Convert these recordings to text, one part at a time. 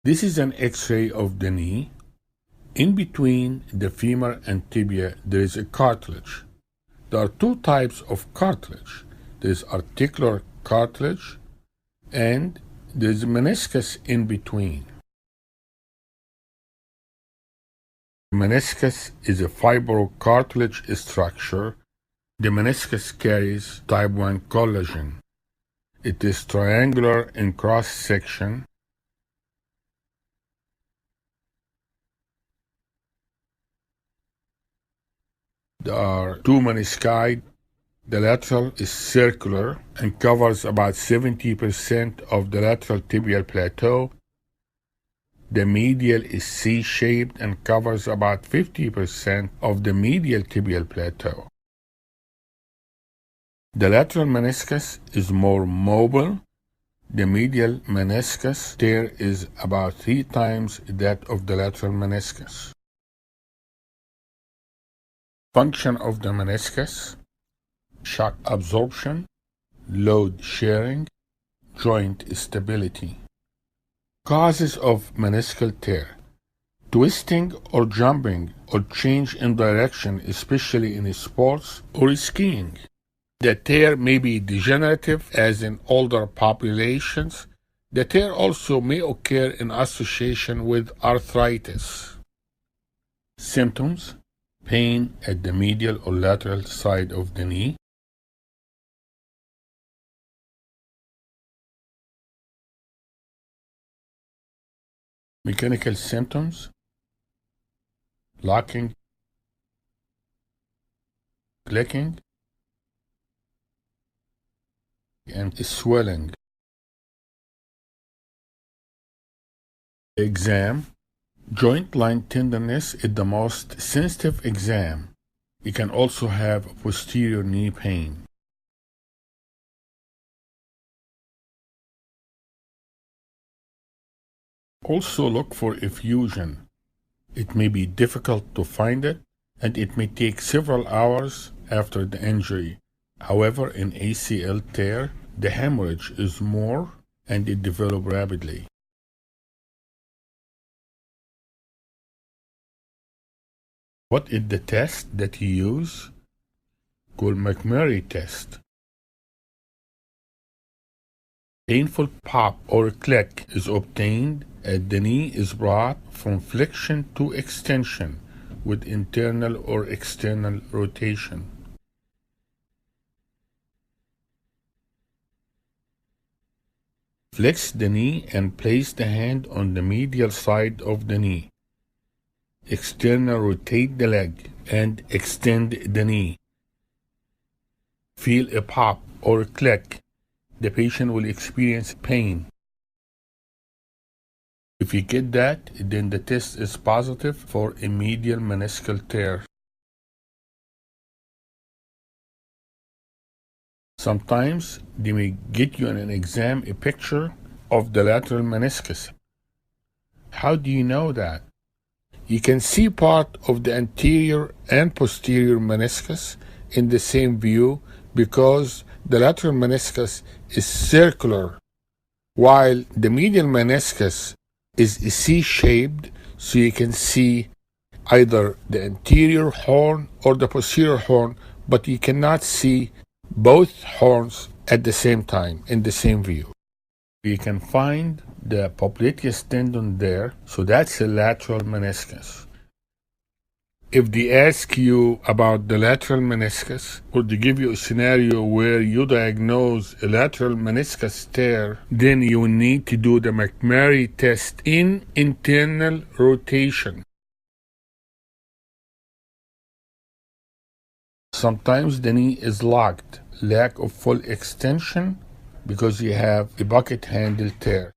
This is an X-ray of the knee. In between the femur and tibia, there is a cartilage. There are two types of cartilage. There is articular cartilage and there is meniscus in between. Meniscus is a fibrocartilage structure. The meniscus carries type 1 collagen. It is triangular in cross-section. There are two menisci. The lateral is circular and covers about 70% of the lateral tibial plateau. The medial is C-shaped and covers about 50% of the medial tibial plateau. The lateral meniscus is more mobile. The medial meniscus tear is about 3 times that of the lateral meniscus. Function of the meniscus: shock absorption, load sharing, joint stability. Causes of meniscal tear: twisting or jumping or change in direction, especially in sports or skiing. The tear may be degenerative, as in older populations. The tear also may occur in association with arthritis. Symptoms: pain at the medial or lateral side of the knee. Mechanical symptoms: locking, clicking, and swelling. Exam: joint line tenderness is the most sensitive exam. You can also have posterior knee pain. Also look for effusion. It may be difficult to find it, and it may take several hours after the injury. However, in ACL tear, the hemorrhage is more and it develops rapidly. What is the test that you use? Called McMurray test. Painful pop or click is obtained as the knee is brought from flexion to extension with internal or external rotation. Flex the knee and place the hand on the medial side of the knee. External rotate the leg and extend the knee. Feel a pop or click. The patient will experience pain. If you get that, then the test is positive for a medial meniscal tear. Sometimes they may get you in an exam a picture of the lateral meniscus. How do you know that? You can see part of the anterior and posterior meniscus in the same view because the lateral meniscus is circular, while the medial meniscus is C-shaped, so you can see either the anterior horn or the posterior horn, but you cannot see both horns at the same time in the same view. You can find the popliteus tendon there, so that's a lateral meniscus. If they ask you about the lateral meniscus, or they give you a scenario where you diagnose a lateral meniscus tear, then you will need to do the McMurray test in internal rotation. Sometimes the knee is locked, lack of full extension, because you have a bucket handle tear.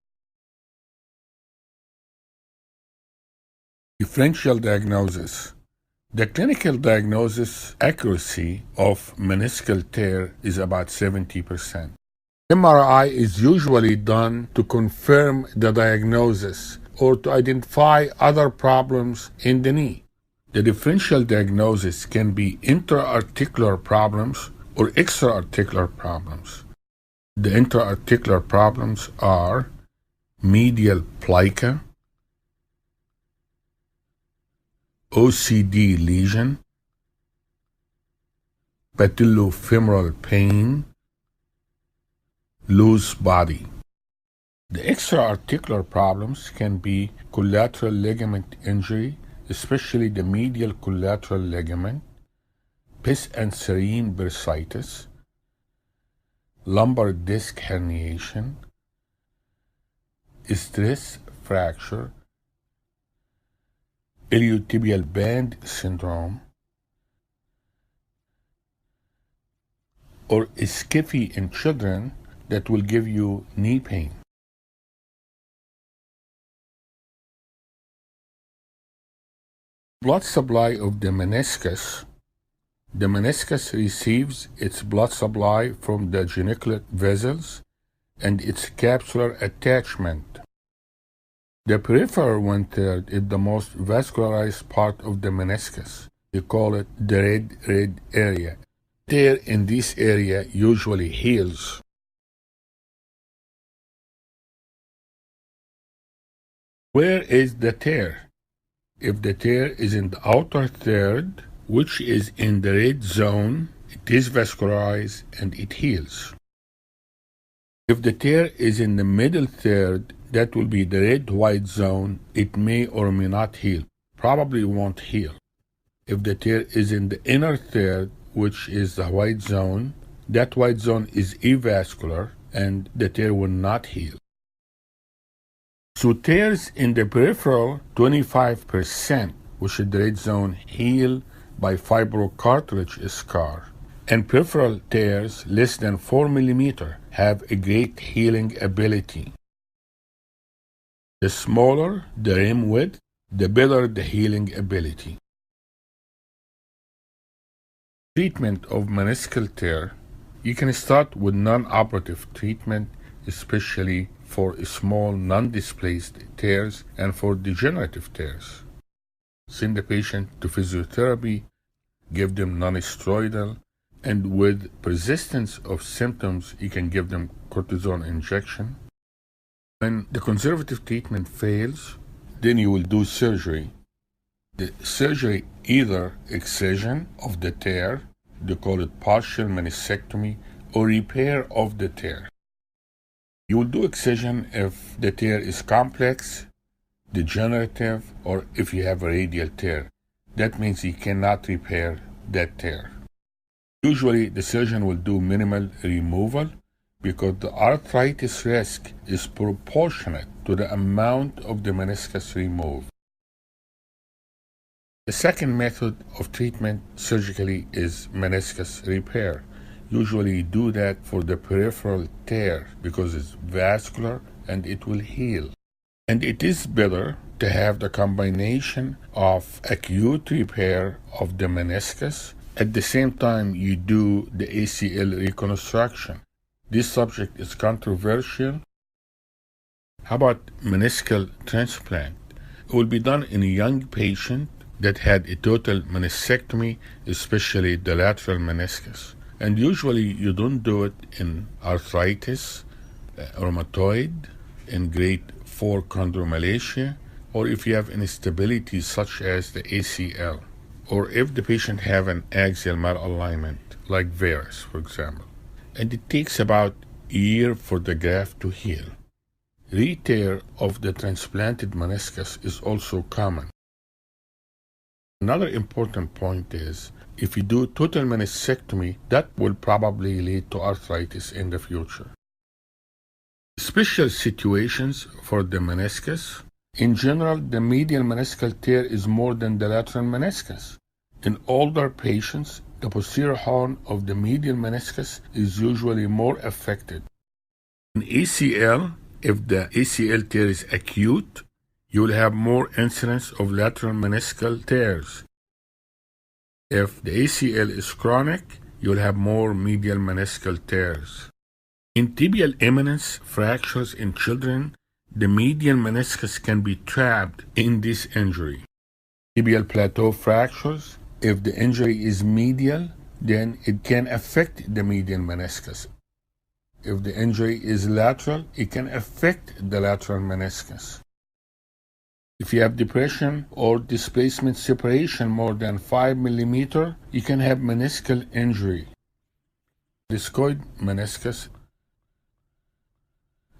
Differential diagnosis. The clinical diagnosis accuracy of meniscal tear is about 70%. MRI is usually done to confirm the diagnosis or to identify other problems in the knee. The differential diagnosis can be intra-articular problems or extra-articular problems. The intra-articular problems are medial plica, OCD lesion, patellofemoral pain, loose body. The extra-articular problems can be collateral ligament injury, especially the medial collateral ligament, pes and serine bursitis, lumbar disc herniation, stress fracture, iliotibial band syndrome, or skiffy in children that will give you knee pain. Blood supply of the meniscus. The meniscus receives its blood supply from the geniculate vessels and its capsular attachment. The peripheral 1/3 is the most vascularized part of the meniscus. We call it the red area. Tear in this area usually heals. Where is the tear? If the tear is in the outer third, which is in the red zone, it is vascularized and it heals. If the tear is in the middle third, that will be the red-white zone, it may or may not heal, probably won't heal. If the tear is in the inner third, which is the white zone, that white zone is avascular and the tear will not heal. So tears in the peripheral, 25%, which is the red zone, heal by fibrocartilage scar. And peripheral tears less than 4 mm have a great healing ability. The smaller the rim width, the better the healing ability. Treatment of meniscal tear. You can start with non-operative treatment, especially for small non-displaced tears and for degenerative tears. Send the patient to physiotherapy, give them non-steroidal, and with persistence of symptoms, you can give them cortisone injection. When the conservative treatment fails, then you will do surgery. The surgery, either excision of the tear, they call it partial meniscectomy, or repair of the tear. You will do excision if the tear is complex, degenerative, or if you have a radial tear. That means you cannot repair that tear. Usually the surgeon will do minimal removal because the arthritis risk is proportionate to the amount of the meniscus removed. The second method of treatment surgically is meniscus repair. Usually you do that for the peripheral tear because it's vascular and it will heal. And it is better to have the combination of acute repair of the meniscus. At the same time, you do the ACL reconstruction. This subject is controversial. How about meniscal transplant? It will be done in a young patient that had a total meniscectomy, especially the lateral meniscus. And usually you don't do it in arthritis, rheumatoid, in grade 4 chondromalacia, or if you have instability such as the ACL, or if the patient have an axial malalignment, like varus, for example. And it takes about a year for the graft to heal. Re-tear of the transplanted meniscus is also common. Another important point is, if you do total meniscectomy, that will probably lead to arthritis in the future. Special situations for the meniscus. In general, the medial meniscal tear is more than the lateral meniscus. In older patients, the posterior horn of the medial meniscus is usually more affected. In ACL, if the ACL tear is acute, you will have more incidence of lateral meniscal tears. If the ACL is chronic, you will have more medial meniscal tears. In tibial eminence fractures in children, the medial meniscus can be trapped in this injury. Tibial plateau fractures, if the injury is medial, then it can affect the medial meniscus. If the injury is lateral, it can affect the lateral meniscus. If you have depression or displacement separation more than 5 millimeter, you can have meniscal injury. Discoid meniscus.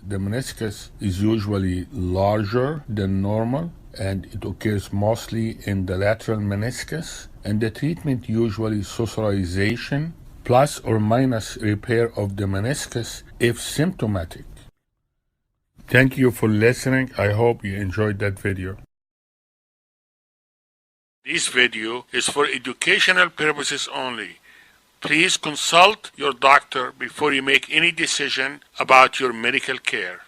The meniscus is usually larger than normal, and it occurs mostly in the lateral meniscus, and the treatment usually socialization plus or minus repair of the meniscus if symptomatic. Thank you for listening. I hope you enjoyed that video. This video is for educational purposes only. Please consult your doctor before you make any decision about your medical care.